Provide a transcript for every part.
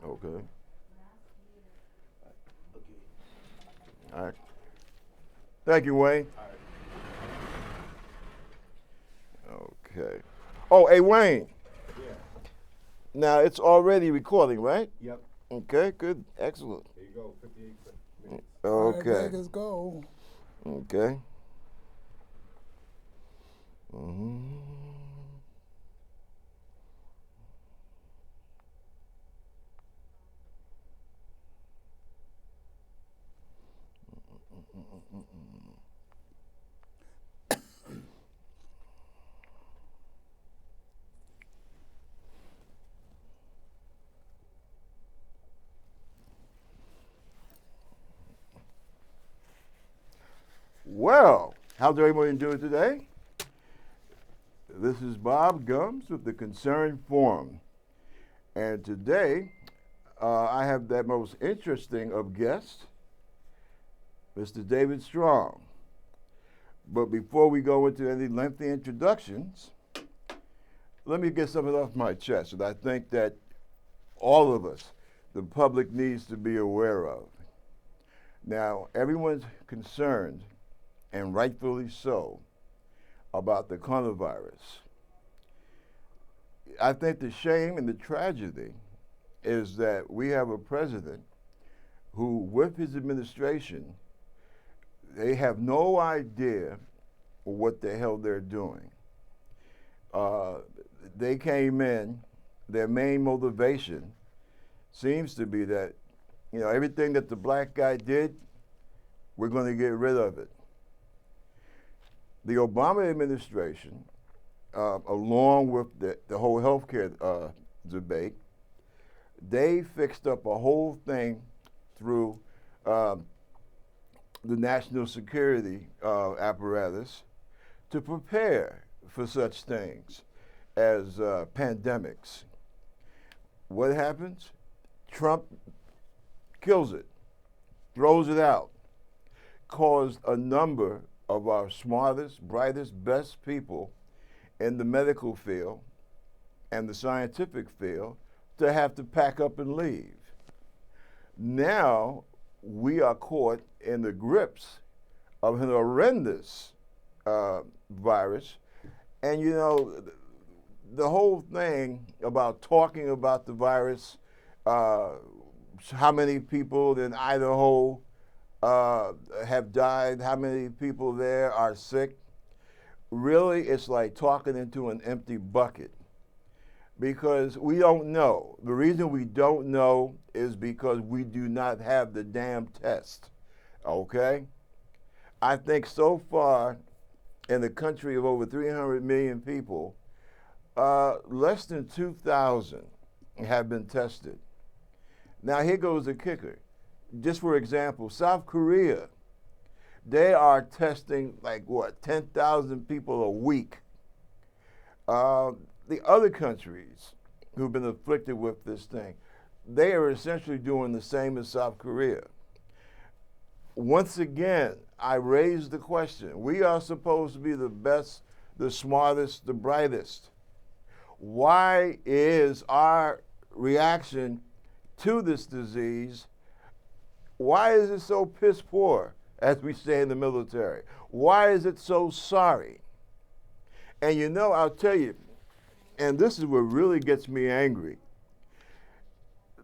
Okay. All right. Thank you, Wayne. Okay. Oh, hey, Wayne. Yeah. Now it's already recording, right? Yep. Okay, good. Excellent. There you go. 58 minutes. All right, Okay. Vegas, go. Okay. hmm Well, how's everybody doing today? This is Bob Gums with the Concerned Forum. And today, I have that most interesting of guests, Mr. David Straham. But before we go into any lengthy introductions, let me get something off my chest that I think that all of us, the public, needs to be aware of. Now, everyone's concerned, and rightfully so, about the coronavirus. I think the shame and the tragedy is that we have a president who, with his administration, they have no idea what the hell they're doing. They came in, their main motivation seems to be that, everything that the black guy did, we're going to get rid of it. The Obama administration, along with the whole healthcare debate, they fixed up a whole thing through the national security apparatus to prepare for such things as pandemics. What happens? Trump kills it, throws it out, caused a number of our smartest, brightest, best people in the medical field and the scientific field to have to pack up and leave. Now we are caught in the grips of an horrendous virus. And the whole thing about talking about the virus, how many people in Idaho have died, how many people there are sick, really it's like talking into an empty bucket because we don't know. The reason we don't know is because we do not have the damn test, okay? I think so far in the country of over 300 million people, less than 2,000 have been tested. Now here goes the kicker. Just for example, South Korea, they are testing 10,000 people a week. The other countries who've been afflicted with this thing, they are essentially doing the same as South Korea. Once again, I raise the question. We are supposed to be the best, the smartest, the brightest. Why is our reaction to this disease, why is it so piss poor, as we say in the military? Why is it so sorry? And I'll tell you, and this is what really gets me angry.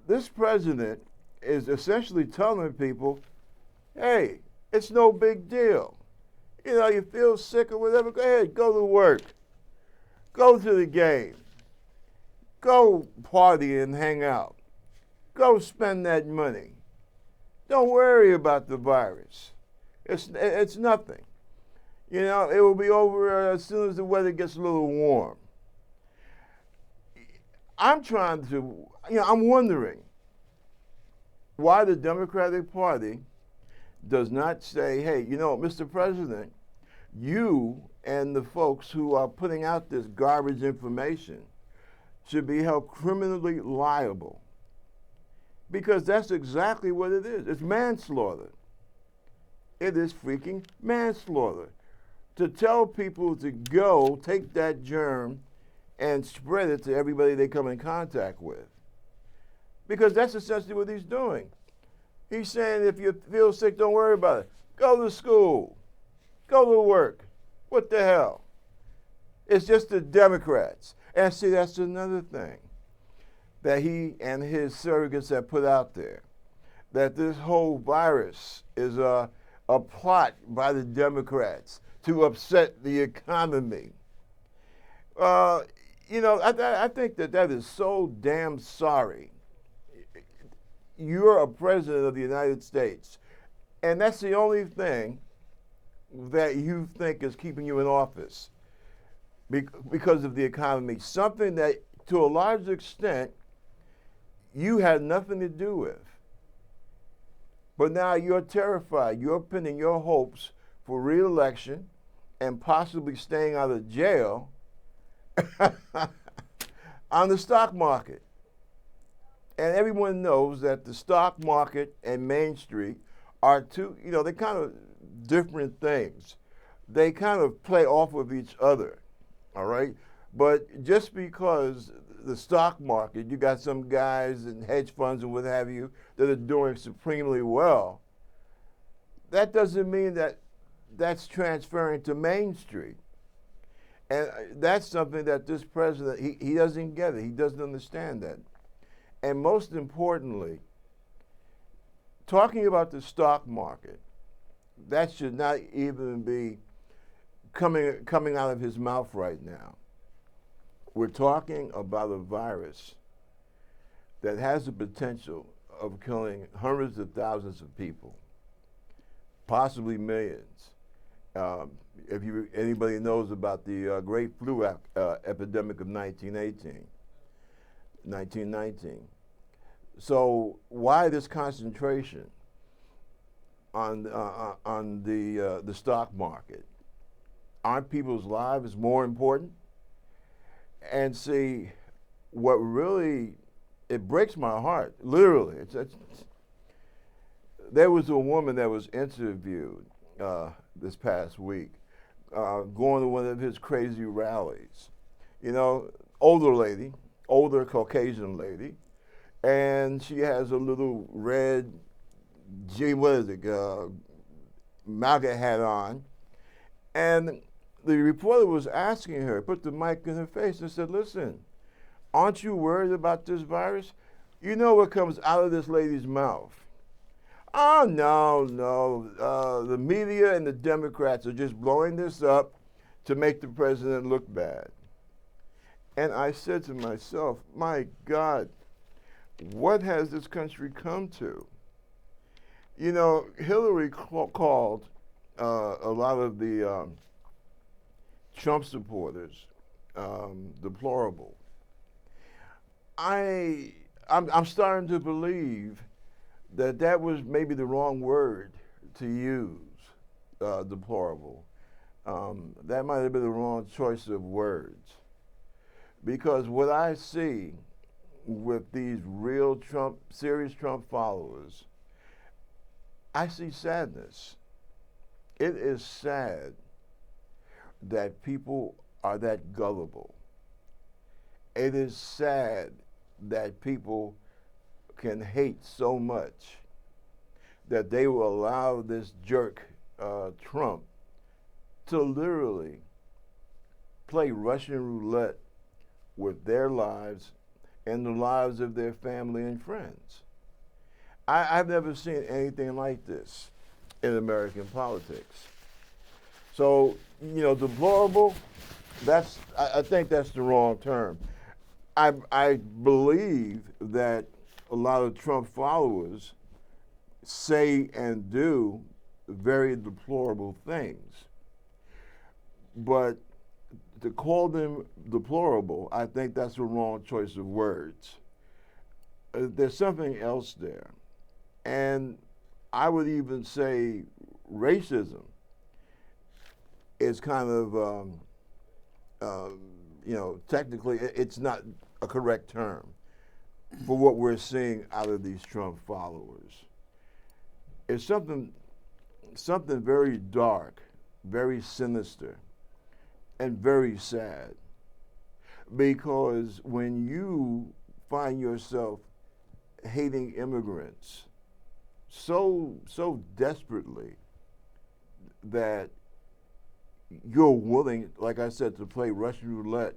This president is essentially telling people, hey, it's no big deal. You feel sick or whatever, go ahead, go to work. Go to the game. Go party and hang out. Go spend that money. Don't worry about the virus. It's nothing. It will be over as soon as the weather gets a little warm. I'm wondering why the Democratic Party does not say, hey, Mr. President, you and the folks who are putting out this garbage information should be held criminally liable. Because that's exactly what it is. It's manslaughter. It is freaking manslaughter. To tell people to go take that germ and spread it to everybody they come in contact with. Because that's essentially what he's doing. He's saying if you feel sick, don't worry about it. Go to school. Go to work. What the hell? It's just the Democrats. And see, that's another thing that he and his surrogates have put out there, that this whole virus is a plot by the Democrats to upset the economy. I think that is so damn sorry. You're a president of the United States, and that's the only thing that you think is keeping you in office because of the economy, something that, to a large extent, you had nothing to do with. But now you're terrified. You're pinning your hopes for re-election and possibly staying out of jail on the stock market. And everyone knows that the stock market and Main Street are two, they're kind of different things. They kind of play off of each other, all right? But just because the stock market, you got some guys and hedge funds and what have you that are doing supremely well, that doesn't mean that that's transferring to Main Street. And that's something that this president, he doesn't get it. He doesn't understand that. And most importantly, talking about the stock market, that should not even be coming out of his mouth right now. We're talking about a virus that has the potential of killing hundreds of thousands of people, possibly millions. If anybody knows about the great flu epidemic of 1919. So why this concentration on the stock market? Aren't people's lives more important? And see, what really, it breaks my heart, literally. There was a woman that was interviewed this past week going to one of his crazy rallies. Older lady, older Caucasian lady, and she has a little red, MAGA hat on. And the reporter was asking her, put the mic in her face and said, listen, aren't you worried about this virus? You know what comes out of this lady's mouth? Oh, no. The media and the Democrats are just blowing this up to make the president look bad. And I said to myself, my God, what has this country come to? Hillary called a lot of the Trump supporters deplorable. I'm starting to believe that was maybe the wrong word to use, deplorable. That might have been the wrong choice of words. Because what I see with these real serious Trump followers, I see sadness. It is sad that people are that gullible. It is sad that people can hate so much that they will allow this jerk, Trump, to literally play Russian roulette with their lives and the lives of their family and friends. I've never seen anything like this in American politics. So, deplorable, I think that's the wrong term. I believe that a lot of Trump followers say and do very deplorable things. But to call them deplorable, I think that's the wrong choice of words. There's something else there. And I would even say racism is kind of, technically, it's not a correct term for what we're seeing out of these Trump followers. It's something very dark, very sinister, and very sad. Because when you find yourself hating immigrants so desperately that you're willing, like I said, to play Russian roulette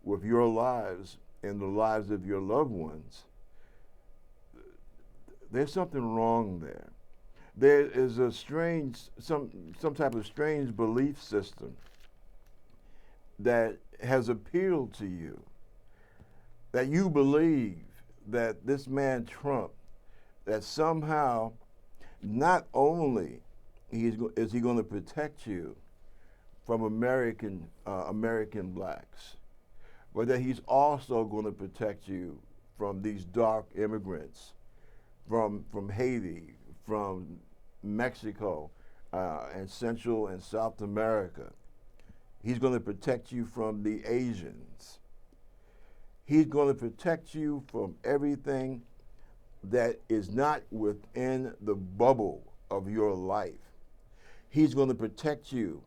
with your lives and the lives of your loved ones. There's something wrong there. There is a strange, some type of strange belief system that has appealed to you, that you believe that this man Trump, that somehow not only is he going to protect you from American blacks, but that he's also going to protect you from these dark immigrants from Haiti, from Mexico, and Central and South America. He's going to protect you from the Asians. He's going to protect you from everything that is not within the bubble of your life. He's going to protect you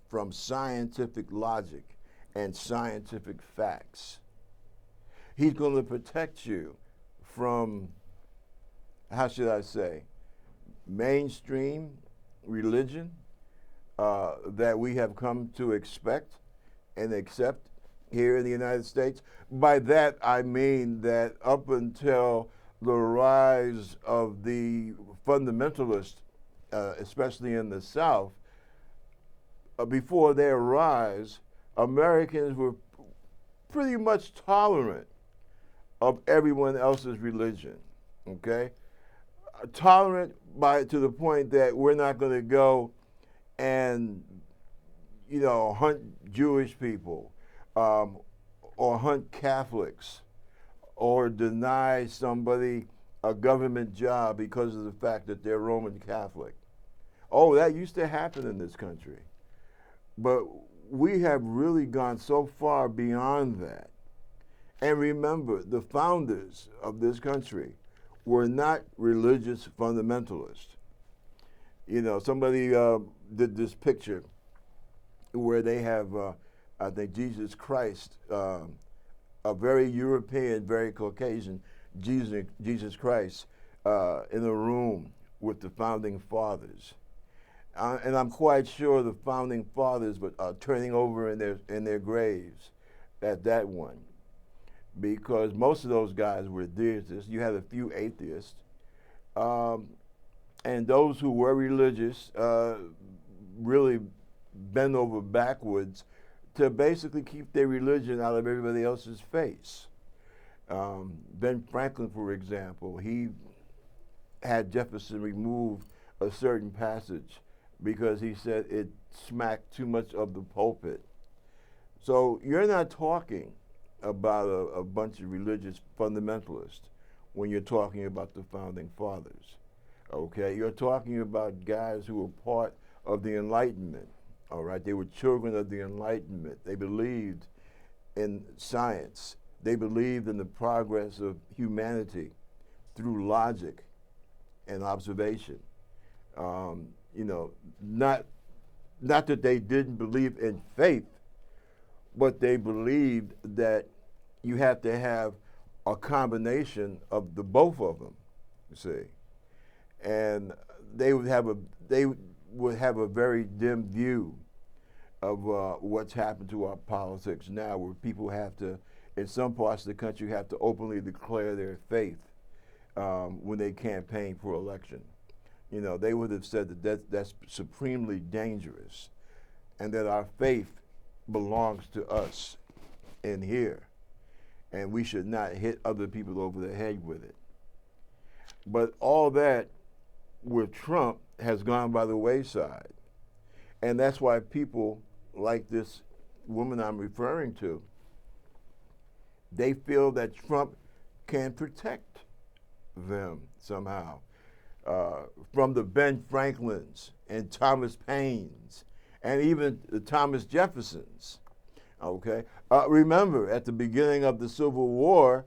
from scientific logic and scientific facts. He's going to protect you from, how should I say, mainstream religion that we have come to expect and accept here in the United States. By that I mean that up until the rise of the fundamentalists, especially in the South, before their rise, Americans were pretty much tolerant of everyone else's religion, okay? Tolerant to the point that we're not going to go and, hunt Jewish people or hunt Catholics or deny somebody a government job because of the fact that they're Roman Catholic. Oh, that used to happen in this country. But we have really gone so far beyond that. And remember, the founders of this country were not religious fundamentalists. Somebody did this picture where they have, I think, Jesus Christ, a very European, very Caucasian Jesus Christ in a room with the founding fathers. And I'm quite sure the founding fathers are turning over in their graves at that one, because most of those guys were deists. You had a few atheists, and those who were religious really bent over backwards to basically keep their religion out of everybody else's face. Ben Franklin, for example, he had Jefferson remove a certain passage because he said it smacked too much of the pulpit. So you're not talking about a bunch of religious fundamentalists when you're talking about the founding fathers, okay? You're talking about guys who were part of the Enlightenment, all right? They were children of the Enlightenment. They believed in science. They believed in the progress of humanity through logic and observation. Not that they didn't believe in faith, but they believed that you have to have a combination of the both of them, you see. And they would have a very dim view of what's happened to our politics now, where people have to, in some parts of the country, have to openly declare their faith when they campaign for election. They would have said that that's supremely dangerous, and that our faith belongs to us in here, and we should not hit other people over the head with it. But all that with Trump has gone by the wayside, and that's why people like this woman I'm referring to, they feel that Trump can protect them somehow from the Ben Franklins and Thomas Paines and even the Thomas Jeffersons, okay? Remember, at the beginning of the Civil War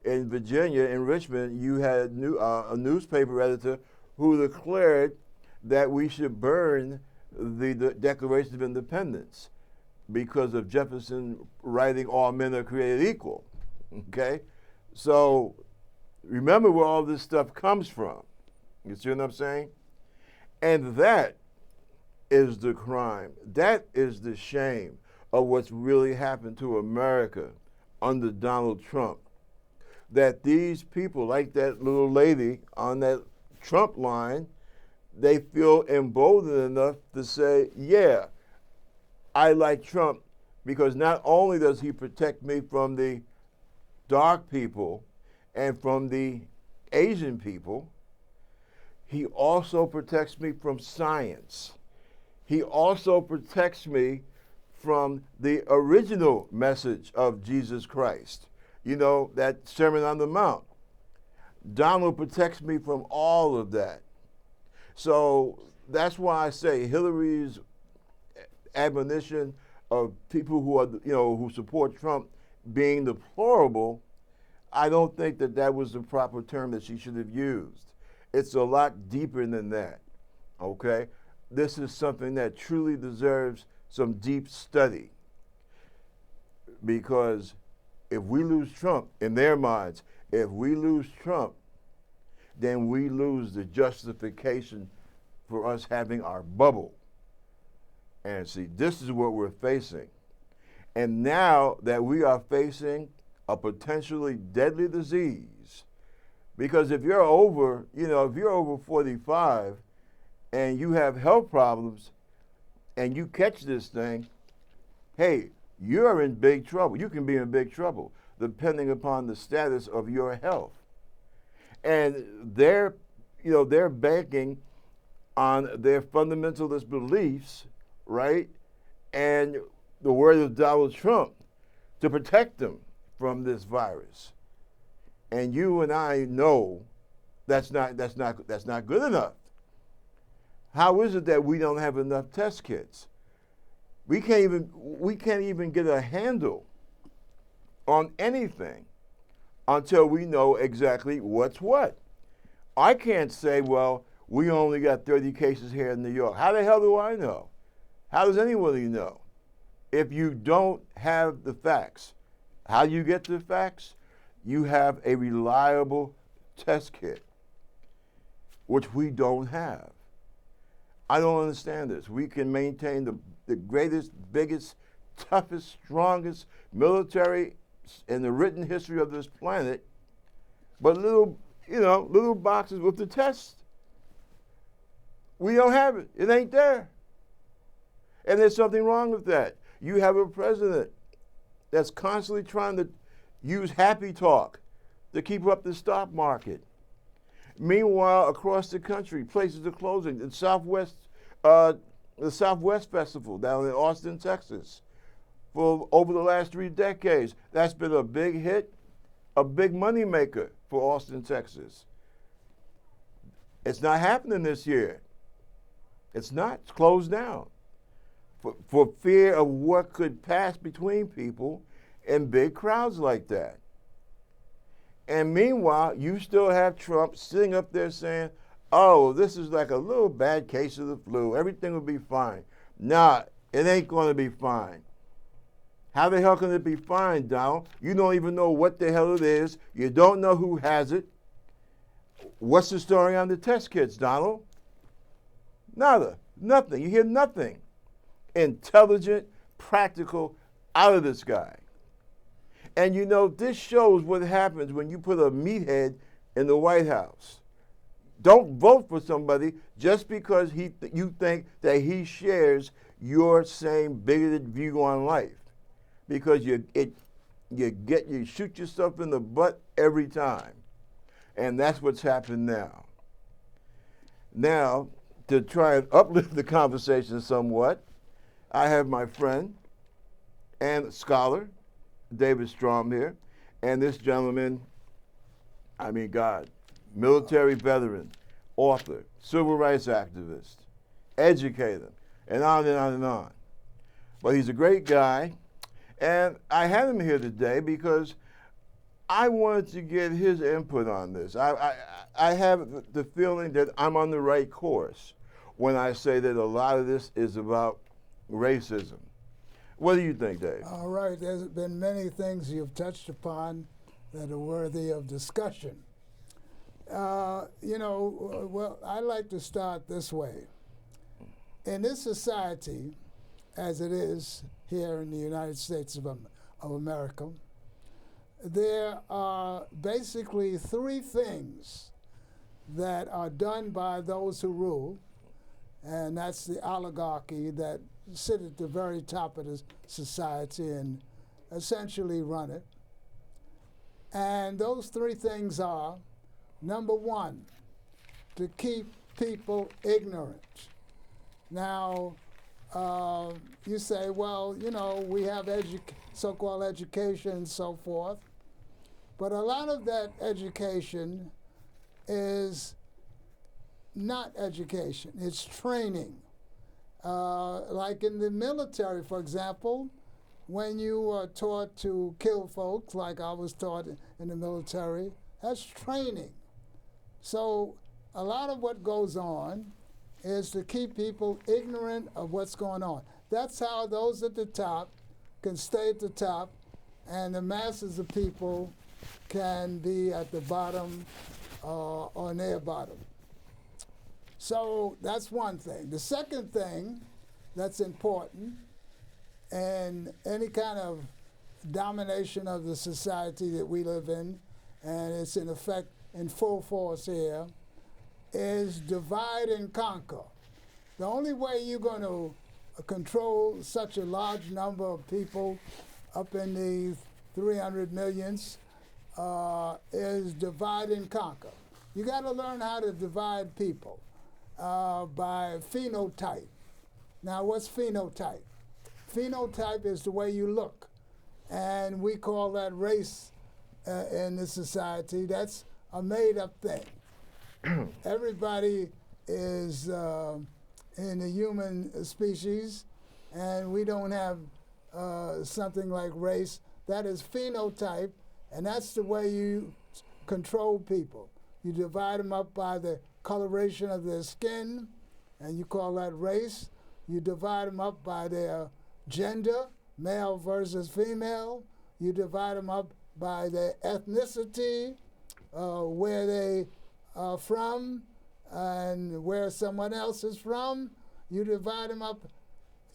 in Virginia, in Richmond, you had a newspaper editor who declared that we should burn the Declaration of Independence because of Jefferson writing all men are created equal, okay? So Remember where all this stuff comes from. You see what I'm saying? And that is the crime. That is the shame of what's really happened to America under Donald Trump. That these people, like that little lady on that Trump line, they feel emboldened enough to say, yeah, I like Trump because not only does he protect me from the dark people and from the Asian people, he also protects me from science. He also protects me from the original message of Jesus Christ. You know, that Sermon on the Mount. Donald protects me from all of that. So that's why I say Hillary's admonition of people who are, who support Trump being deplorable, I don't think that that was the proper term that she should have used. It's a lot deeper than that, okay? This is something that truly deserves some deep study, because if we lose Trump, in their minds, if we lose Trump, then we lose the justification for us having our bubble. And see, this is what we're facing. And now that we are facing a potentially deadly disease, because if you're over, if you're over 45 and you have health problems and you catch this thing, hey, you're in big trouble. You can be in big trouble depending upon the status of your health. And they're banking on their fundamentalist beliefs, right? And the word of Donald Trump to protect them from this virus. And you and I know that's not good enough. How is it that we don't have enough test kits? We can't even get a handle on anything until we know exactly what's what. I can't say, well, we only got 30 cases here in New York. How the hell do I know? How does anybody know? If you don't have the facts, how do you get the facts? You have a reliable test kit, which we don't have. I don't understand this. We can maintain the greatest, biggest, toughest, strongest military in the written history of this planet, but little boxes with the test. We don't have it. It ain't there. And there's something wrong with that. You have a president that's constantly trying to use happy talk to keep up the stock market. Meanwhile, across the country, places are closing. The Southwest Festival down in Austin, Texas, for over the last 3 decades, that's been a big hit, a big money maker for Austin, Texas. It's not happening this year. It's not. It's closed down for fear of what could pass between people in big crowds like that. And meanwhile, you still have Trump sitting up there saying, oh, this is like a little bad case of the flu. Everything will be fine. Nah, it ain't going to be fine. How the hell can it be fine, Donald? You don't even know what the hell it is. You don't know who has it. What's the story on the test kits, Donald? Nada. Nothing. You hear nothing. Intelligent, practical, out of this guy. And this shows what happens when you put a meathead in the White House. Don't vote for somebody just because you think that he shares your same bigoted view on life, because you shoot yourself in the butt every time, and that's what's happened now. Now, to try and uplift the conversation somewhat, I have my friend and scholar, David Straham here, and this gentleman, military veteran, author, civil rights activist, educator, and on and on and on. But he's a great guy, and I had him here today because I wanted to get his input on this. I have the feeling that I'm on the right course when I say that a lot of this is about racism. What do you think, Dave? All right, there's been many things you've touched upon that are worthy of discussion. Well, I like to start this way. In this society, as it is here in the United States of America, there are basically three things that are done by those who rule, and that's the oligarchy that sit at the very top of the society and essentially run it. And those three things are, number one, to keep people ignorant. Now, you say, well, we have so-called education and so forth, but a lot of that education is not education, it's training. Like in the military, for example, when you are taught to kill folks, like I was taught in the military, that's training. So a lot of what goes on is to keep people ignorant of what's going on. That's how those at the top can stay at the top, and the masses of people can be at the bottom or near bottom. So that's one thing. The second thing that's important in any kind of domination of the society that we live in, and it's in effect in full force here, is divide and conquer. The only way you're going to control such a large number of people up in the 300 millions is divide and conquer. You got to learn how to divide people by phenotype. Now, what's phenotype? Phenotype is the way you look, and we call that race in the society. That's a made-up thing. Everybody is in the human species, and we don't have something like race. That is phenotype, and that's the way you control people. You divide them up by the coloration of their skin, and you call that race. You divide them up by their gender, male versus female. You divide them up by their ethnicity, where they are from, and where someone else is from. You divide them up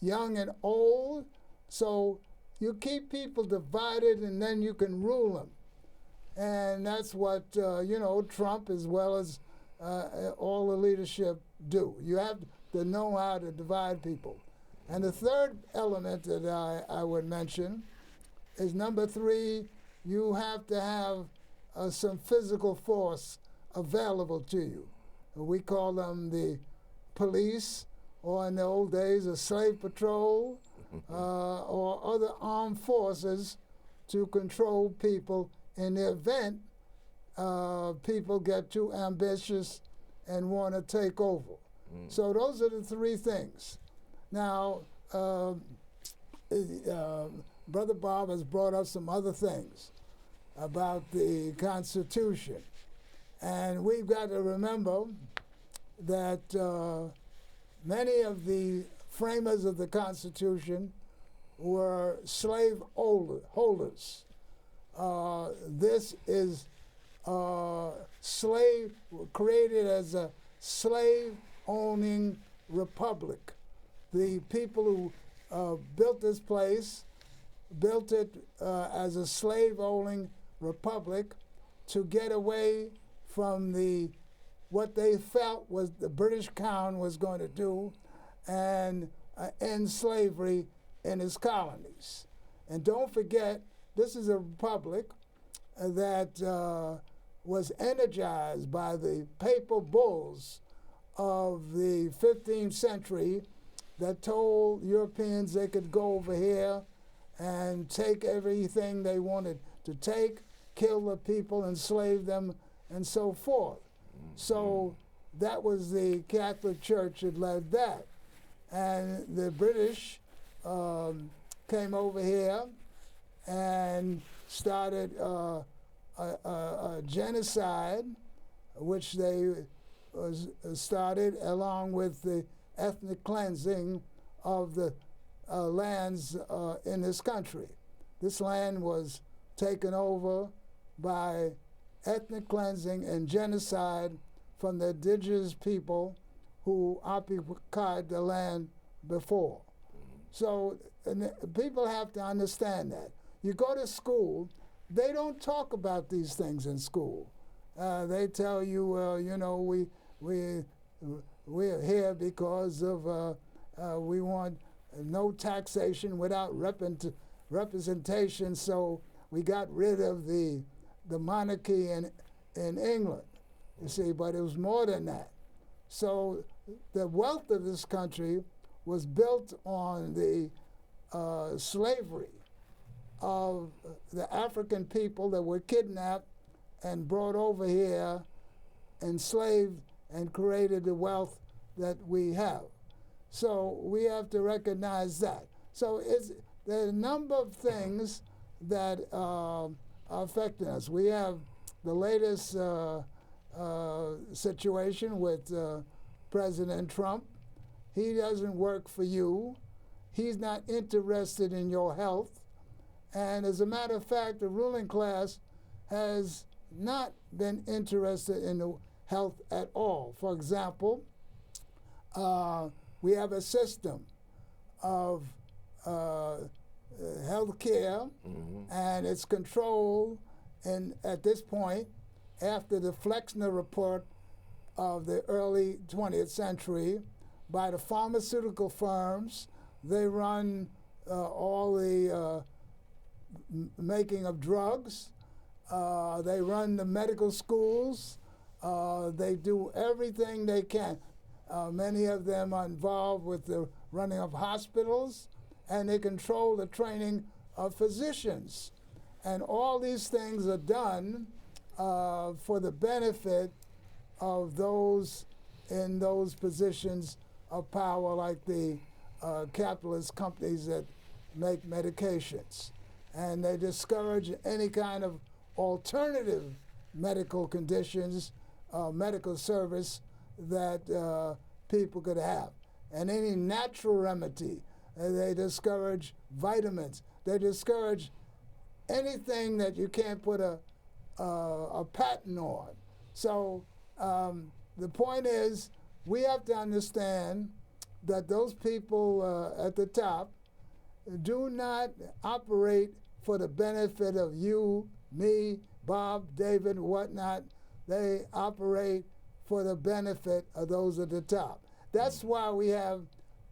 young and old. So you keep people divided, and then you can rule them. And that's what, Trump as well as all the leadership do. You have to know how to divide people. And the third element that I would mention is number three, you have to have some physical force available to you. We call them the police, or in the old days, a slave patrol, or other armed forces to control people in the event people get too ambitious and want to take over. So those are the three things. Now, Brother Bob has brought up some other things about the Constitution. And we've got to remember that many of the framers of the Constitution were slave holders. This is created as a slave-owning republic. The people who built this place built it as a slave-owning republic to get away from what they felt was the British Crown was going to do and end slavery in its colonies. And don't forget, this is a republic that was energized by the papal bulls of the 15th century that told Europeans they could go over here and take everything they wanted to take, kill the people, enslave them, and so forth. So that was the Catholic Church that led that. And the British came over here and started a genocide, which they started along with the ethnic cleansing of the lands in this country. This land was taken over by ethnic cleansing and genocide from the indigenous people who occupied the land before. So people have to understand that. You go to school, they don't talk about these things in school. They tell you, you know, we're here because of we want no taxation without representation, so we got rid of the monarchy in England, you see, but it was more than that. So the wealth of this country was built on the slavery of the African people that were kidnapped and brought over here, enslaved, and created the wealth that we have. So we have to recognize that. So there are a number of things that are affecting us. We have the latest situation with President Trump. He doesn't work for you. He's not interested in your health. And as a matter of fact, the ruling class has not been interested in the health at all. For example, we have a system of health care, and it's controlled, and at this point, after the Flexner report of the early 20th century, by the pharmaceutical firms. They run all the making of drugs. They run the medical schools. They do everything they can. Many of them are involved with the running of hospitals, and they control the training of physicians. And all these things are done for the benefit of those in those positions of power, like the capitalist companies that make medications. And they discourage any kind of alternative medical conditions, medical service that people could have. And any natural remedy, they discourage vitamins. They discourage anything that you can't put a patent on. So the point is, we have to understand that those people at the top do not operate for the benefit of you, me, Bob, David, whatnot. They operate for the benefit of those at the top. That's why we have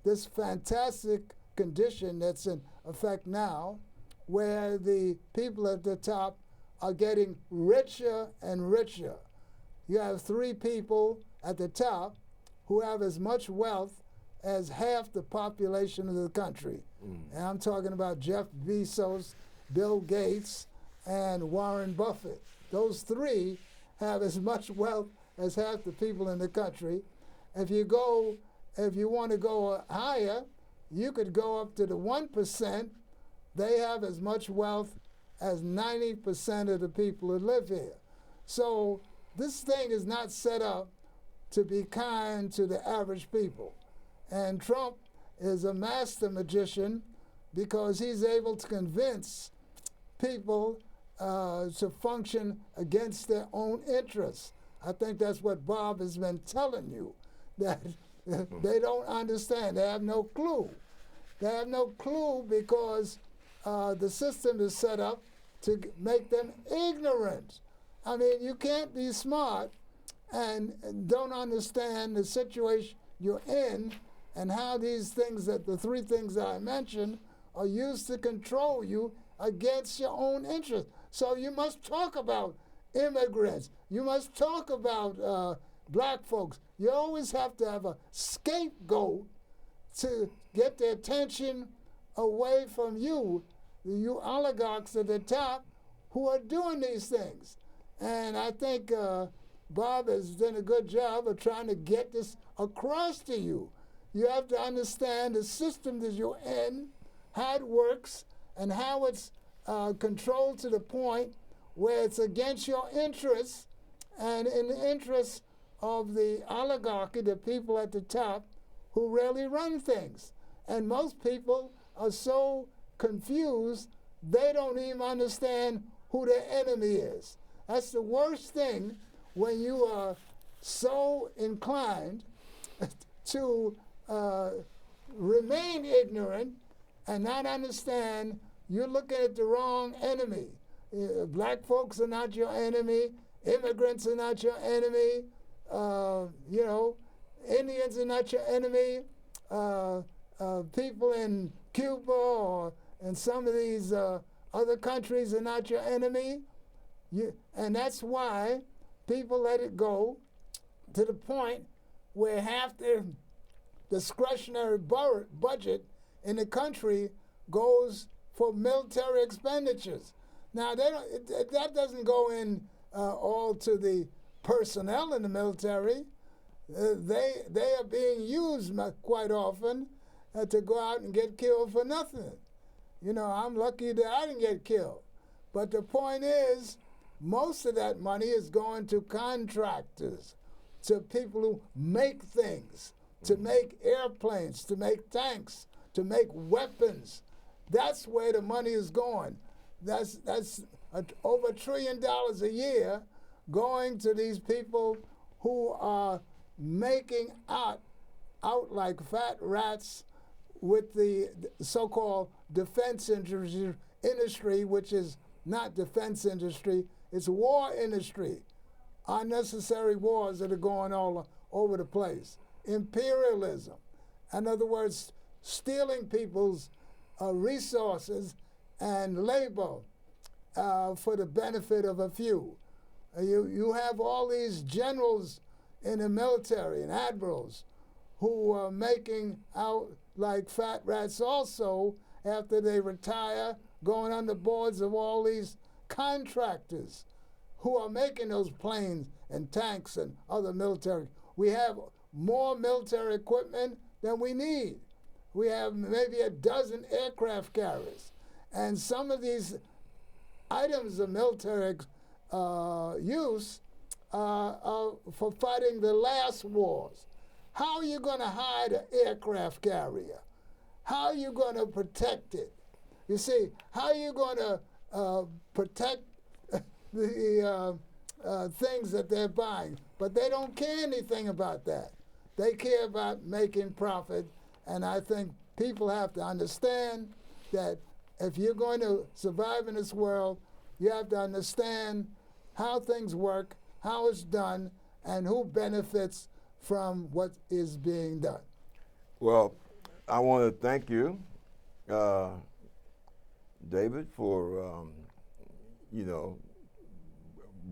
this fantastic condition that's in effect now, where the people at the top are getting richer and richer. You have 3 people at the top who have as much wealth as half the population of the country. And I'm talking about Jeff Bezos, Bill Gates, and Warren Buffett. Those 3 have as much wealth as half the people in the country. If you want to go higher, you could go up to the 1%. They have as much wealth as 90% of the people who live here. So this thing is not set up to be kind to the average people. And Trump is a master magician because he's able to convince people to function against their own interests. I think that's what Bob has been telling you, that they don't understand. They have no clue. They have no clue because the system is set up to make them ignorant. I mean, you can't be smart and don't understand the situation you're in and how these things, that the 3 things that I mentioned, are used to control you against your own interests. So you must talk about immigrants. You must talk about black folks. You always have to have a scapegoat to get the attention away from you oligarchs at the top who are doing these things. And I think Bob has done a good job of trying to get this across to you. You have to understand the system that you're in, how it works, and how it's controlled to the point where it's against your interests and in the interests of the oligarchy, the people at the top who really run things. And most people are so confused, they don't even understand who their enemy is. That's the worst thing when you are so inclined to remain ignorant and not understand. You're looking at the wrong enemy. Black folks are not your enemy. Immigrants are not your enemy. Indians are not your enemy. People in Cuba or in some of these other countries are not your enemy. And that's why people let it go to the point where half the discretionary budget in the country goes for military expenditures. Now, that doesn't go in all to the personnel in the military. They are being used quite often to go out and get killed for nothing. I'm lucky that I didn't get killed. But the point is, most of that money is going to contractors, to people who make things, to make airplanes, to make tanks, to make weapons. That's where the money is going. That's over $1 trillion a year going to these people who are making out like fat rats with the so-called defense industry, which is not defense industry, it's war industry. Unnecessary wars that are going all over the place. Imperialism. In other words, stealing people's resources and labor for the benefit of a few. You have all these generals in the military and admirals who are making out like fat rats also after they retire, going on the boards of all these contractors who are making those planes and tanks and other military. We have more military equipment than we need. We have maybe a dozen aircraft carriers. And some of these items of military use for fighting the last wars. How are you going to hide an aircraft carrier? How are you going to protect it? You see, how are you going to protect the things that they're buying? But they don't care anything about that. They care about making profit. And I think people have to understand that if you're going to survive in this world, you have to understand how things work, how it's done, and who benefits from what is being done. Well, I want to thank you, David, for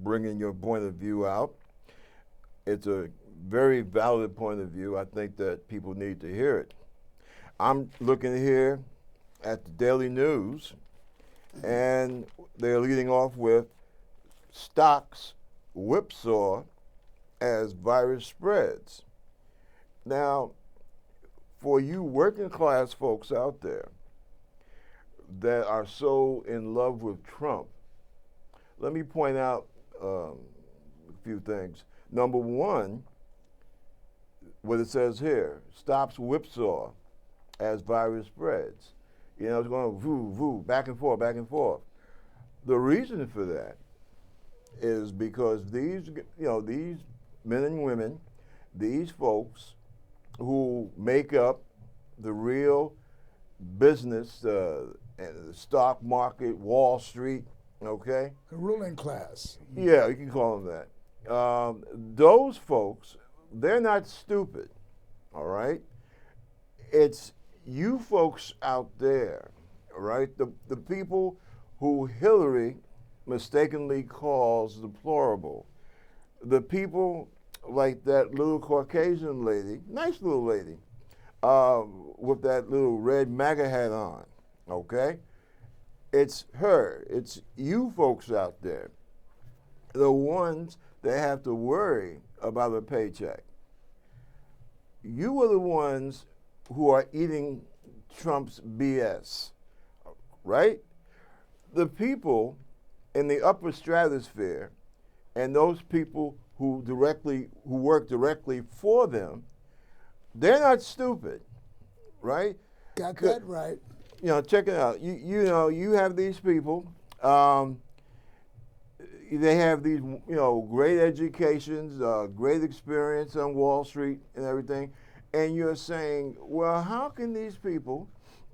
bringing your point of view out. It's a very valid point of view. I think that people need to hear it. I'm looking here at the Daily News, and they're leading off with stocks whipsaw as virus spreads. Now, for you working class folks out there that are so in love with Trump, let me point out a few things. Number one, what it says here, stops whipsaw as virus spreads. It's going voo, voo, back and forth, back and forth. The reason for that is because these men and women, these folks who make up the real business, the stock market, Wall Street, okay? The ruling class. Yeah, you can call them that. Those folks, they're not stupid, all right? It's you folks out there, all right? The people who Hillary mistakenly calls deplorable. The people like that little Caucasian lady, nice little lady, with that little red MAGA hat on, okay? It's her. It's you folks out there, the ones that have to worry about a paycheck. You are the ones who are eating Trump's BS, right? The people in the upper stratosphere and those people who work directly for them, they're not stupid, right? Got that right. Check it out. You have these people. they have these, great educations, great experience on Wall Street and everything, and you're saying, well, how can these people,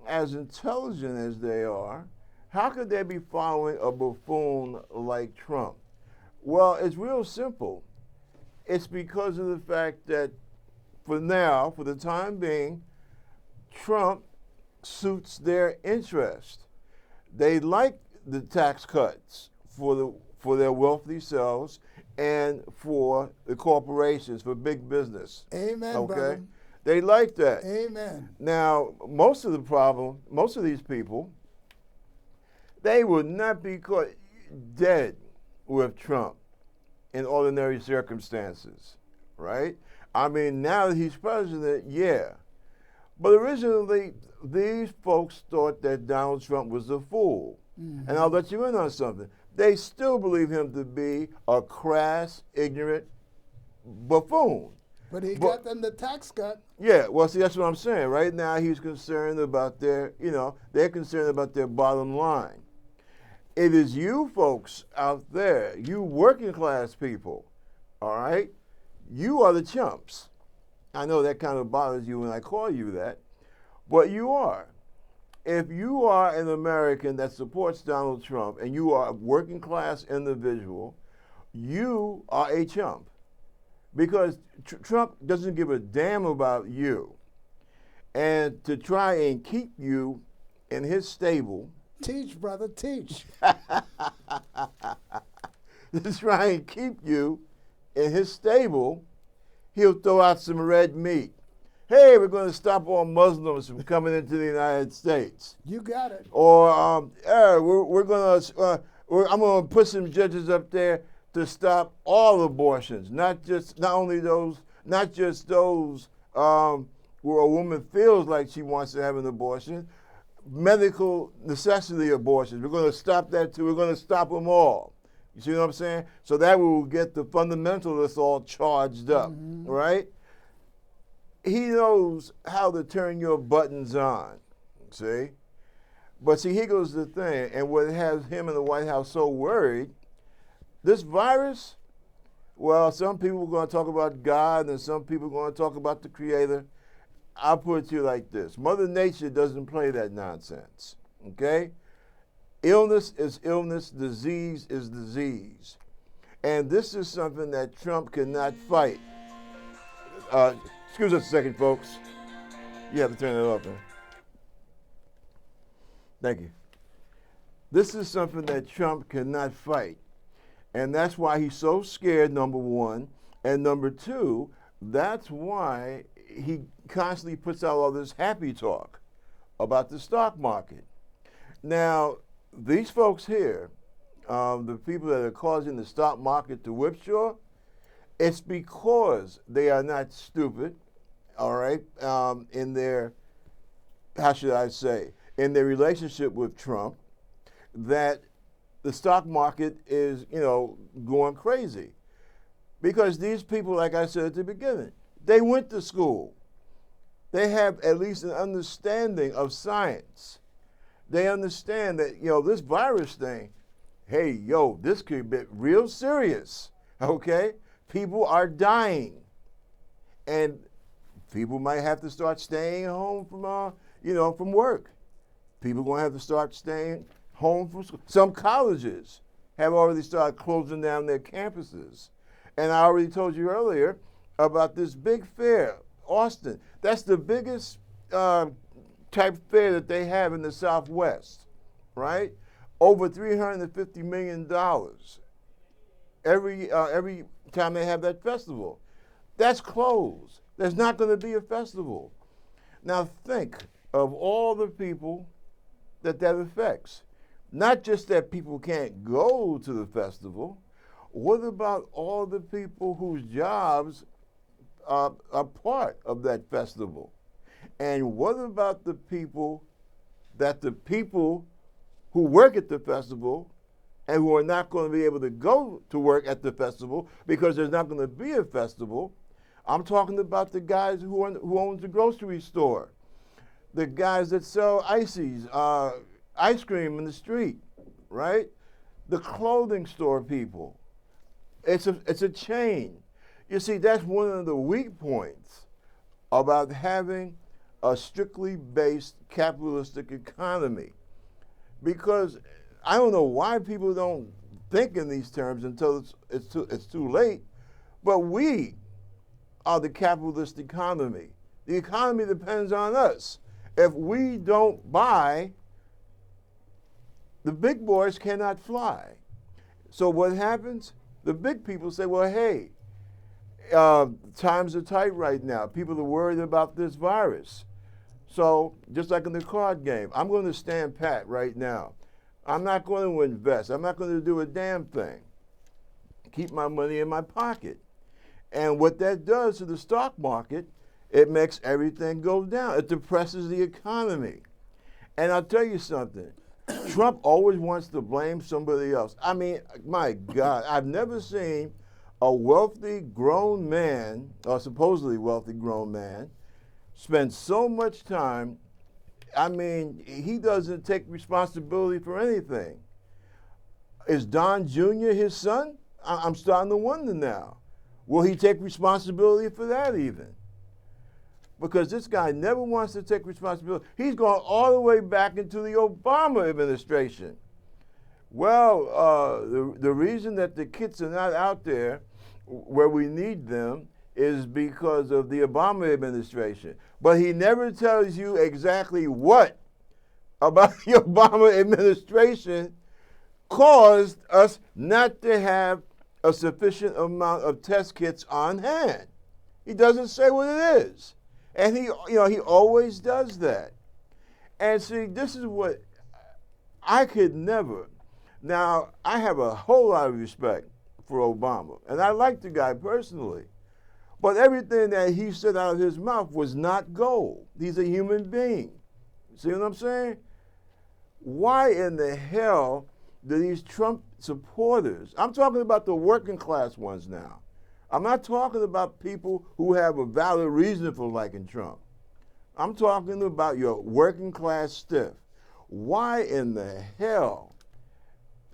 as intelligent as they are, how could they be following a buffoon like Trump? Well, it's real simple. It's because of the fact that for now, for the time being, Trump suits their interest. They like the tax cuts for their wealthy selves and for the corporations, for big business. Amen, okay? brother. They like that. Amen. Now, most of these people, they would not be caught dead with Trump in ordinary circumstances, right? I mean, now that he's president, yeah. But originally, these folks thought that Donald Trump was a fool. Mm-hmm. And I'll let you in on something. They still believe him to be a crass, ignorant buffoon. But he got them the tax cut. Yeah, well, see, that's what I'm saying. Right now, he's concerned about they're concerned about their bottom line. It is you folks out there, you working class people, all right? You are the chumps. I know that kind of bothers you when I call you that, but you are. If you are an American that supports Donald Trump and you are a working class individual, you are a chump. Because Trump doesn't give a damn about you. And to try and keep you in his stable. Teach, brother, teach. To try and keep you in his stable, he'll throw out some red meat. Hey, we're going to stop all Muslims from coming into the United States. You got it. Or I'm going to put some judges up there to stop all abortions, not just those where a woman feels like she wants to have an abortion, medical necessity abortions. We're going to stop that too. We're going to stop them all. You see what I'm saying? So that will get the fundamentalists all charged up, right? He knows how to turn your buttons on, see? But see, here goes the thing, and what has him in the White House so worried, this virus, well, some people are going to talk about God and some people are going to talk about the Creator. I'll put it to you like this. Mother Nature doesn't play that nonsense, okay? Illness is illness, disease is disease. And this is something that Trump cannot fight. Excuse us a second, folks. You have to turn it off, man. Thank you. This is something that Trump cannot fight. And that's why he's so scared, number one. And number two, that's why he constantly puts out all this happy talk about the stock market. Now, these folks here, the people that are causing the stock market to whipsaw, it's because they are not stupid, all right, in their, how should I say, in their relationship with Trump, that the stock market is, going crazy. Because these people, like I said at the beginning, they went to school. They have at least an understanding of science. They understand that, this virus thing, hey, this could be real serious, okay? People are dying. And people might have to start staying home from work. People are going to have to start staying home from school. Some colleges have already started closing down their campuses. And I already told you earlier about this big fair, Austin. That's the biggest type fair that they have in the Southwest, right? Over $350 million every time they have that festival. That's closed. There's not going to be a festival. Now think of all the people that affects. Not just that people can't go to the festival. What about all the people whose jobs are part of that festival? And what about the people who work at the festival and who are not going to be able to go to work at the festival because there's not going to be a festival? I'm talking about the guys who own the grocery store, the guys that sell ices, ice cream in the street, right? the clothing store people. It's a chain. You see, that's one of the weak points about having a strictly based capitalistic economy. Because I don't know why people don't think in these terms until it's too late, but we are the capitalist economy. The economy depends on us. If we don't buy, the big boys cannot fly. So what happens? The big people say, well, hey, times are tight right now. People are worried about this virus. So just like in the card game, I'm going to stand pat right now. I'm not going to invest. I'm not going to do a damn thing. Keep my money in my pocket. And what that does to the stock market, it makes everything go down. It depresses the economy. And I'll tell you something. Trump always wants to blame somebody else. I mean, my God, I've never seen a wealthy grown man, or supposedly wealthy grown man, spend so much time. I mean, he doesn't take responsibility for anything. Is Don Jr. his son? I'm starting to wonder now. Will he take responsibility for that even? Because this guy never wants to take responsibility. He's gone all the way back into the Obama administration. Well, the reason that the kids are not out there where we need them is because of the Obama administration. But he never tells you exactly what about the Obama administration caused us not to have a sufficient amount of test kits on hand. He doesn't say what it is. And he always does that. And see, this is what I could never. Now, I have a whole lot of respect for Obama, and I like the guy personally. But everything that he said out of his mouth was not gold. He's a human being. See what I'm saying? Why in the hell do these Trump supporters, I'm talking about the working class ones now. I'm not talking about people who have a valid reason for liking Trump. I'm talking about your working class stiff. Why in the hell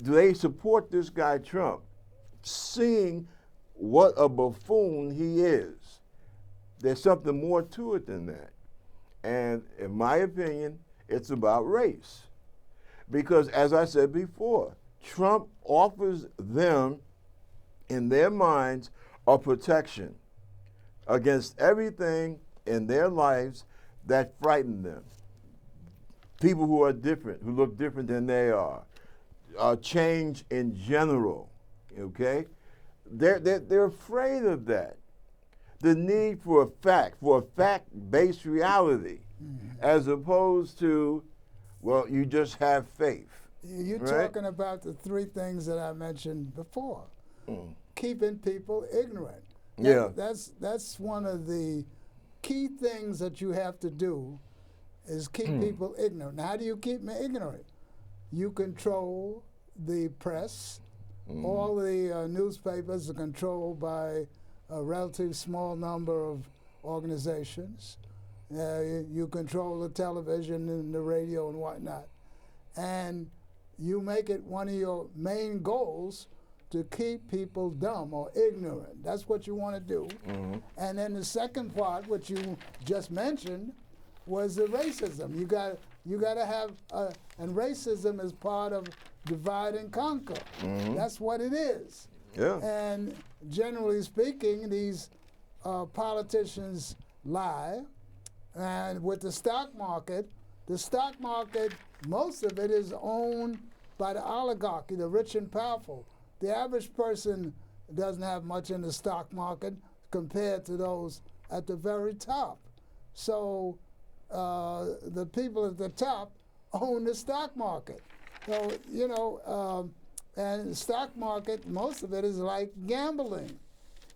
do they support this guy Trump, seeing what a buffoon he is? There's something more to it than that. And in my opinion, it's about race. Because as I said before, Trump offers them, in their minds, a protection against everything in their lives that frighten them. People who are different, who look different than they are, change in general, okay? They're afraid of that. The need for a fact-based reality, as opposed to, well, you just have faith. You're right? talking about the three things that I mentioned before. Keeping people ignorant. That's one of the key things that you have to do, is keep people ignorant. Now, how do you keep them ignorant? You control the press. All the newspapers are controlled by a relatively small number of organizations. You control the television and the radio and whatnot. And you make it one of your main goals to keep people dumb or ignorant. That's what you want to do. And then the second part, which you just mentioned, was the racism. You got to have, and racism is part of divide and conquer. That's what it is. Yeah. And generally speaking, these politicians lie. And with the stock market, most of it is owned by the oligarchy, the rich and powerful. The average person doesn't have much in the stock market compared to those at the very top. So the people at the top own the stock market. So, and the stock market, most of it is like gambling.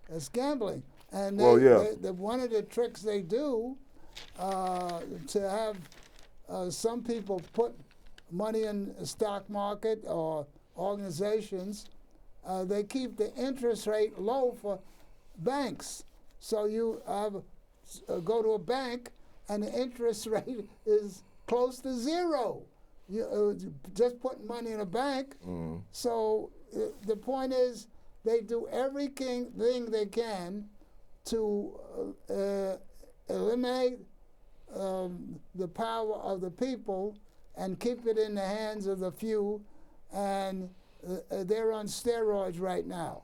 It's gambling. And one of the tricks they do to have some people put money in the stock market or organizations, they keep the interest rate low for banks. So you go to a bank and the interest rate is close to zero. just putting money in a bank. Mm. So the point is, they do everything they can to eliminate the power of the people and keep it in the hands of the few, and they're on steroids right now.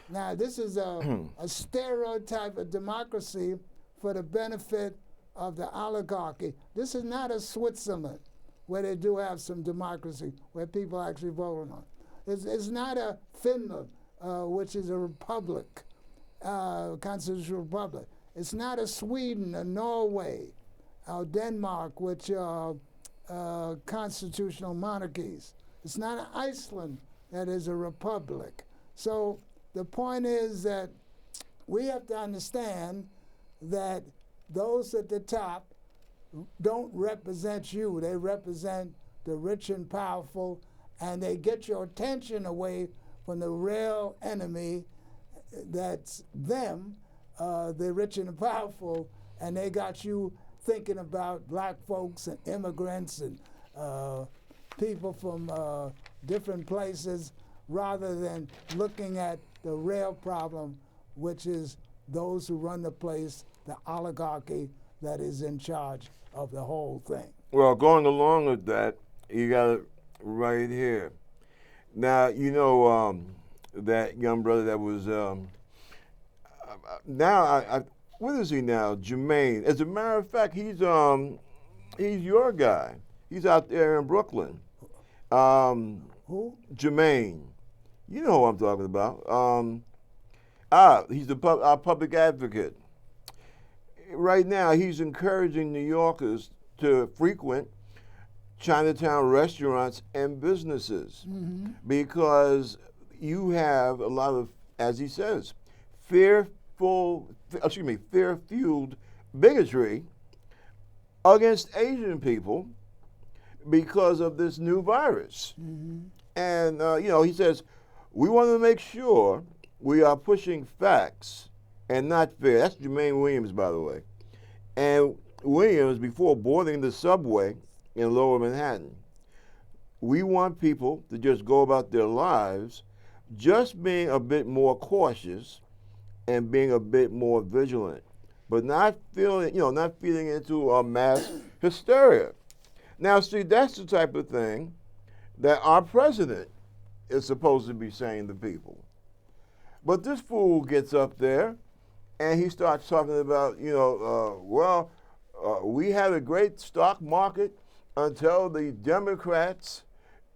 Now, this is a stereotype of democracy for the benefit of the oligarchy. This is not a Switzerland where they do have some democracy, where people actually vote on. It's not a Finland, which is a republic, constitutional republic. It's not a Sweden, a Norway, or Denmark, which are constitutional monarchies. It's not an Iceland that is a republic. So the point is that we have to understand that those at the top don't represent you. They represent the rich and powerful, and they get your attention away from the real enemy. That's them, the rich and the powerful, and they got you thinking about black folks and immigrants and people from different places, rather than looking at the real problem, which is those who run the place, the oligarchy that is in charge of the whole thing. Well, going along with that, you got it right here. Now, you know that young brother that was, what is he now? Jermaine. As a matter of fact, he's your guy. He's out there in Brooklyn. Who? Jermaine. You know who I'm talking about. He's our public advocate. Right now, he's encouraging New Yorkers to frequent Chinatown restaurants and businesses because you have a lot of, as he says, fear-fueled bigotry against Asian people because of this new virus. And, he says, we want to make sure we are pushing facts and not fear. That's Jermaine Williams, by the way. And Williams, before boarding the subway in Lower Manhattan, we want people to just go about their lives just being a bit more cautious and being a bit more vigilant, but not feeling into a mass hysteria. Now, see, that's the type of thing that our president is supposed to be saying to people. But this fool gets up there and he starts talking about, we had a great stock market until the Democrats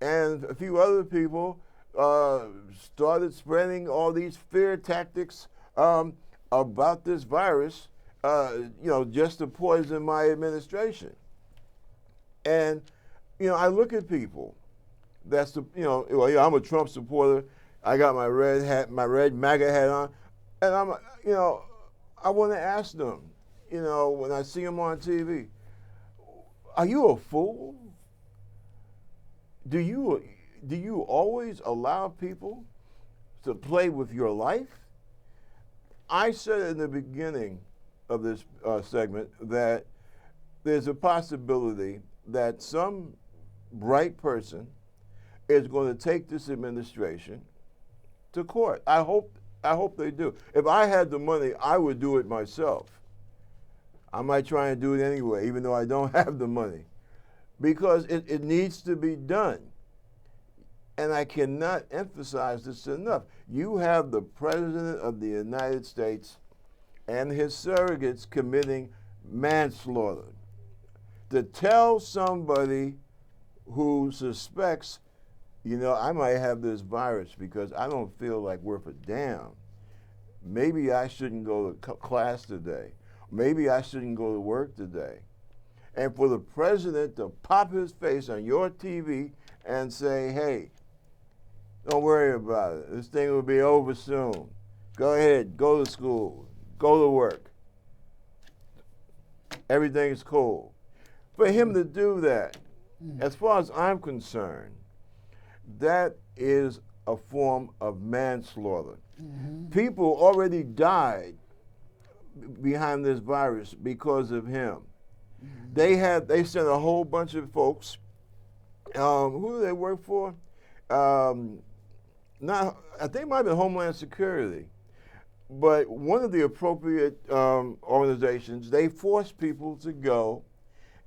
and a few other people started spreading all these fear tactics about this virus, just to poison my administration. And, I look at people that's I'm a Trump supporter. I got my red MAGA hat on, and I want to ask them, when I see them on TV, are you a fool? Do you always allow people to play with your life? I said in the beginning of this segment that there's a possibility that some bright person is going to take this administration to court. I hope they do. If I had the money, I would do it myself. I might try and do it anyway, even though I don't have the money, because it needs to be done. And I cannot emphasize this enough. You have the President of the United States and his surrogates committing manslaughter. To tell somebody who suspects, I might have this virus because I don't feel like worth a damn. Maybe I shouldn't go to class today. Maybe I shouldn't go to work today. And for the president to pop his face on your TV and say, hey, don't worry about it. This thing will be over soon. Go ahead, go to school, go to work. Everything's cool. For him to do that, as far as I'm concerned, that is a form of manslaughter. People already died behind this virus because of him. They sent a whole bunch of folks Who do they work for? Not, I think it might have been Homeland Security. But one of the appropriate organizations, they force people to go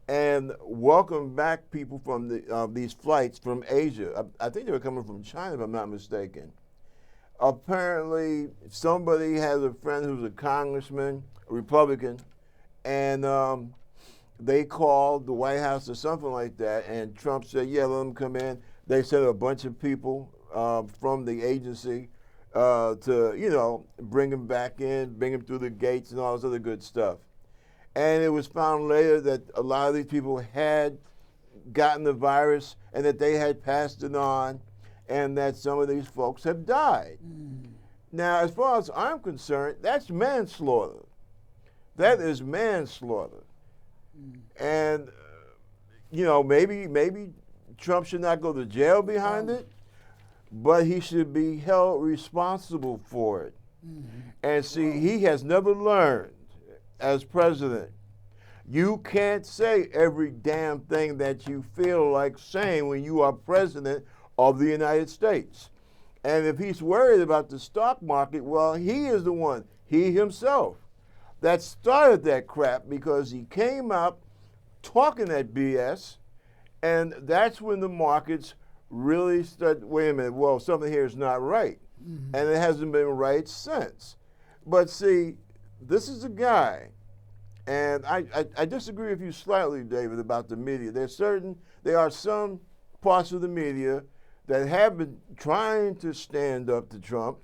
and welcome back people from these flights from Asia. I think they were coming from China, if I'm not mistaken. Apparently, somebody has a friend who's a congressman, a Republican, and they called the White House or something like that, and Trump said, yeah, let them come in. They sent a bunch of people from the agency to, you know, bring them back in, bring them through the gates and all this other good stuff. And it was found later that a lot of these people had gotten the virus and that they had passed it on, and that some of these folks have died. Now, as far as I'm concerned, that's manslaughter. That is manslaughter. And, you know, maybe Trump should not go to jail behind it, but he should be held responsible for it. And see, he has never learned as president. You can't say every damn thing that you feel like saying when you are president of the United States. And if he's worried about the stock market, well, he is the one, he himself, that started that crap, because he came out talking that BS, and that's when the markets really start, wait a minute, well, something here is not right. And it hasn't been right since. But see, this is a guy, and I disagree with you slightly, David, about the media. There are some parts of the media that have been trying to stand up to Trump.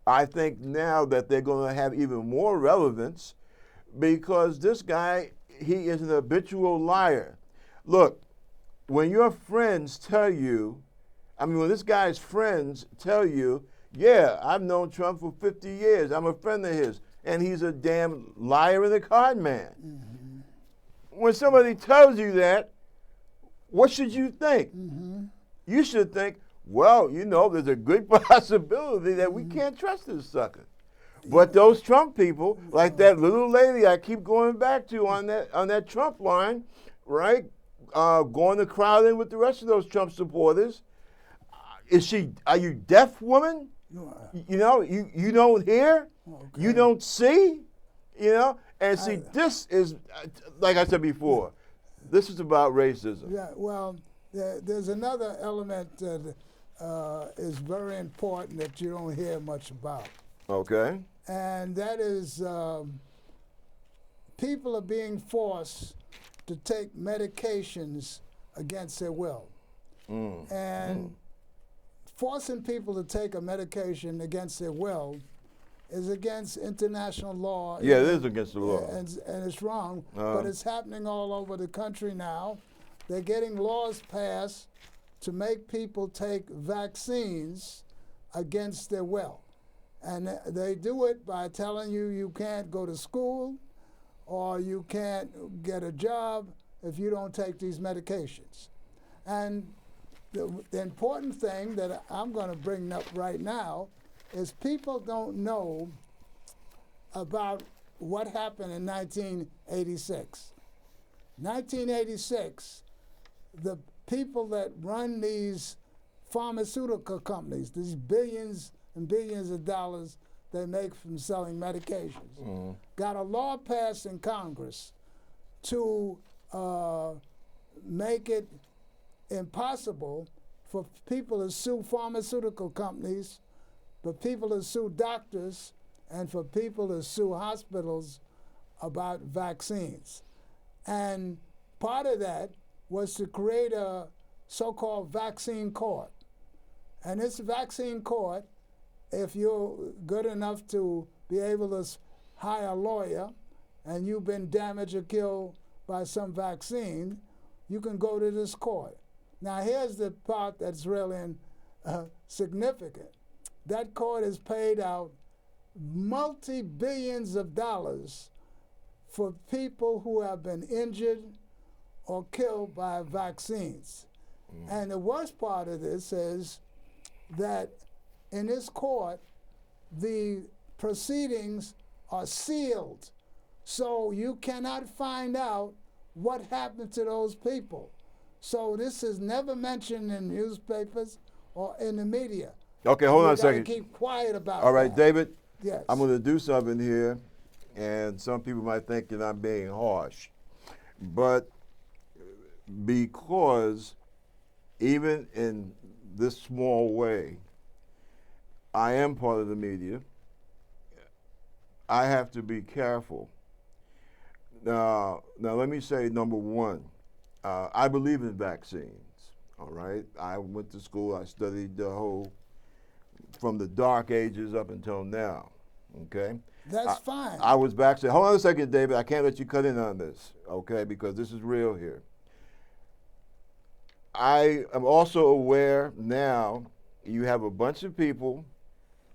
I think now that they're going to have even more relevance, because this guy, he is an habitual liar. Look, when your friends tell you, when this guy's friends tell you, yeah, I've known Trump for 50 years, I'm a friend of his, and he's a damn liar and a con man. When somebody tells you that, what should you think? You should think, well, you know, there's a good possibility that we can't trust this sucker. But those Trump people, like that little lady I keep going back to on that Trump line, right, going to crowd in with the rest of those Trump supporters. Are you deaf, woman? You know, you don't hear, you don't see, you know? And see, this is, like I said before, this is about racism. Yeah, well, there's another element that is very important that you don't hear much about. Okay. And that is people are being forced to take medications against their will. And forcing people to take a medication against their will is against international law. Yeah, it is against the law. And it's wrong, but it's happening all over the country now. They're getting laws passed to make people take vaccines against their will. And they do it by telling you you can't go to school or you can't get a job if you don't take these medications. And the important thing that I'm going to bring up right now is people don't know about what happened in 1986. 1986, the people that run these pharmaceutical companies, these billions and billions of dollars they make from selling medications, got a law passed in Congress to make it impossible for people to sue pharmaceutical companies, for people to sue doctors, and for people to sue hospitals about vaccines. And part of that was to create a so-called vaccine court. And this vaccine court, if you're good enough to be able to hire a lawyer and you've been damaged or killed by some vaccine, you can go to this court. Now here's the part that's really significant. That court has paid out multi-billions of dollars for people who have been injured or killed by vaccines. And the worst part of this is that in this court, the proceedings are sealed, so you cannot find out what happened to those people. So this is never mentioned in newspapers or in the media. Okay, hold on a You gotta second. keep quiet about All right, that. David, Yes. I'm going to do something here, and some people might think that I'm being harsh. But because even in this small way, I am part of the media, I have to be careful. Now let me say, number one, I believe in vaccines, all right? I went to school, I studied the whole, from the dark ages up until now, okay? That's fine. I was vaccinated. Hold on a second, David. I can't let you cut in on this, okay, because this is real here. I am also aware now you have a bunch of people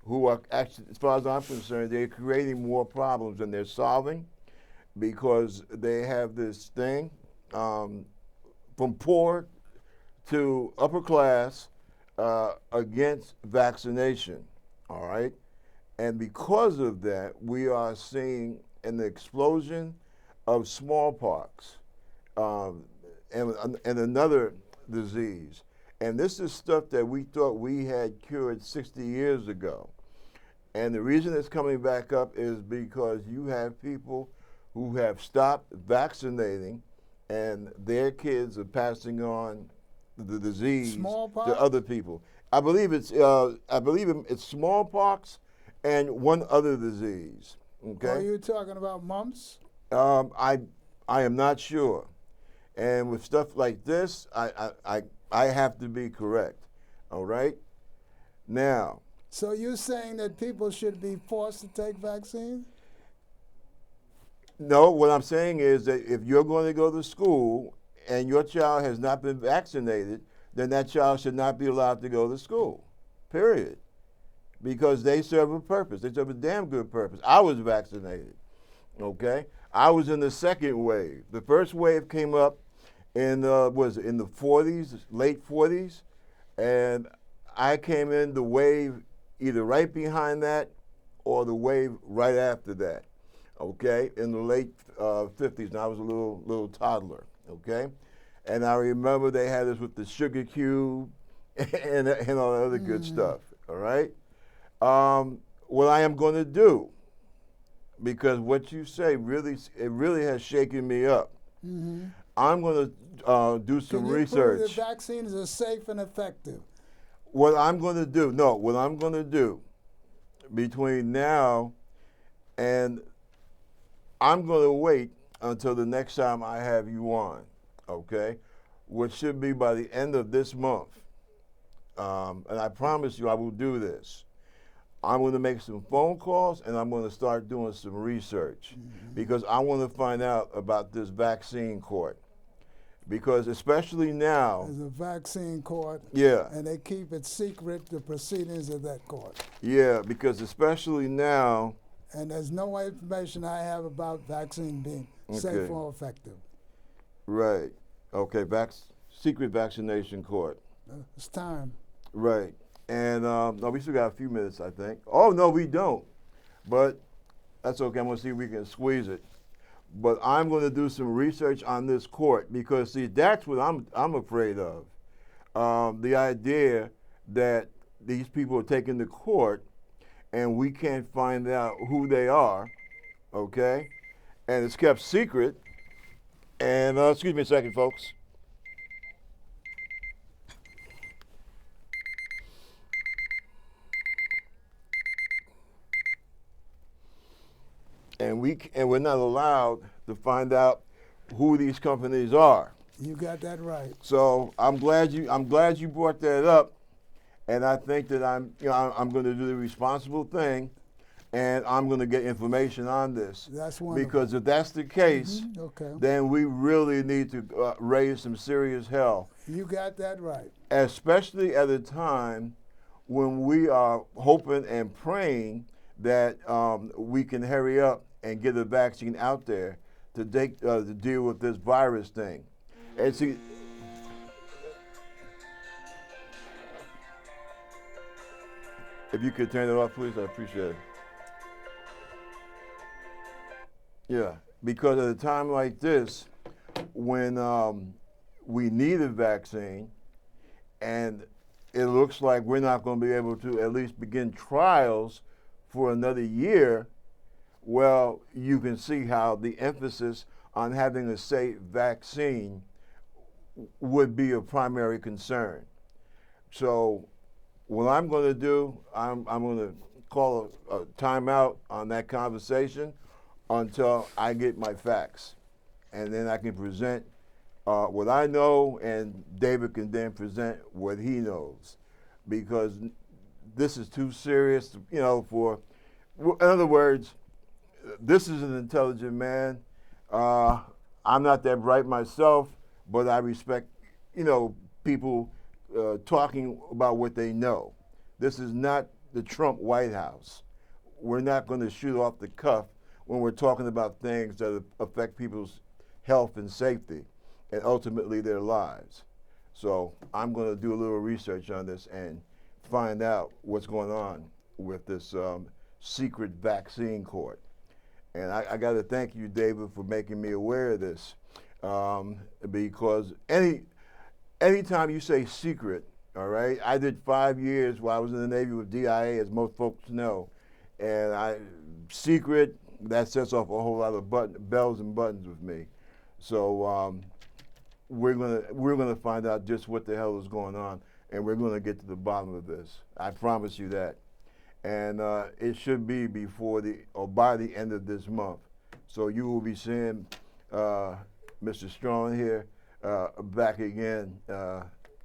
who are actually, as far as I'm concerned, they're creating more problems than they're solving because they have this thing from poor to upper class against vaccination, all right? And because of that, we are seeing an explosion of smallpox and another disease. And this is stuff that we thought we had cured 60 years ago. And the reason it's coming back up is because you have people who have stopped vaccinating and their kids are passing on the disease Smallpox? to other people. I believe it's smallpox and one other disease. Okay. Are you talking about mumps? I am not sure. And with stuff like this, I have to be correct. All right? Now. So you're saying that people should be forced to take vaccines? No, what I'm saying is that if you're going to go to school and your child has not been vaccinated, then that child should not be allowed to go to school, period. Because they serve a purpose. They serve a damn good purpose. I was vaccinated, okay? I was in the second wave. The first wave came up in, in the 40s, late 40s, and I came in the wave either right behind that or the wave right after that, okay, in the late 50s, and I was a little toddler, okay? And I remember they had us with the sugar cube and all that other good stuff, all right? What I am going to do, because what you say really has shaken me up. I'm going to do some Can you research. prove that vaccines are safe and effective? What I'm going to do between now and I'm going to wait until the next time I have you on, okay, which should be by the end of this month. And I promise you I will do this. I'm going to make some phone calls and I'm going to start doing some research because I want to find out about this vaccine court. Because especially now, There's a vaccine court, yeah, and they keep it secret, the proceedings of that court. yeah, because especially now, And there's no information I have about vaccine being safe Okay. or effective. right, okay, secret vaccination court, It's time. right. And no, we still got a few minutes, I think. Oh, no, we don't. But that's okay. I'm going to see if we can squeeze it. But I'm going to do some research on this court because, see, that's what I'm afraid of. The idea that these people are taken to court and we can't find out who they are, okay? And it's kept secret. And excuse me a second, folks. And we're not allowed to find out who these companies are. You got that right. So I'm glad you brought that up, and I think that I'm going to do the responsible thing, and I'm going to get information on this. That's wonderful. Because if that's the case, Okay. then we really need to raise some serious hell, You got that right. especially at a time when we are hoping and praying that we can hurry up and get a vaccine out there to deal with this virus thing. And see, if you could turn it off, please, I appreciate it. Yeah, because at a time like this, when we need a vaccine, and it looks like we're not going to be able to at least begin trials for another year, well, you can see how the emphasis on having a safe vaccine would be a primary concern. So what I'm going to do, I'm going to call a timeout on that conversation until I get my facts. And then I can present what I know, and David can then present what he knows. Because this is too serious, for, in other words, this is an intelligent man. I'm not that bright myself, but I respect, people talking about what they know. This is not the Trump White House. We're not going to shoot off the cuff when we're talking about things that affect people's health and safety and ultimately their lives. So I'm going to do a little research on this and find out what's going on with this secret vaccine court. And I got to thank you, David, for making me aware of this, because anytime you say secret, all right, I did 5 years while I was in the Navy with DIA, as most folks know, and secret, that sets off a whole lot of bells and buttons with me. So we're gonna find out just what the hell is going on, and we're gonna get to the bottom of this. I promise you that. And it should be by the end of this month. So you will be seeing Mr. Strong here back again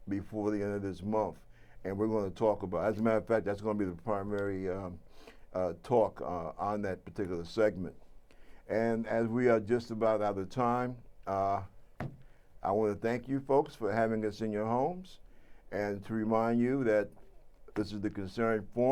before the end of this month, and we're going to talk about. As a matter of fact, that's going to be the primary talk on that particular segment. And as we are just about out of time, I want to thank you folks for having us in your homes, and to remind you that this is the Concerned Forum.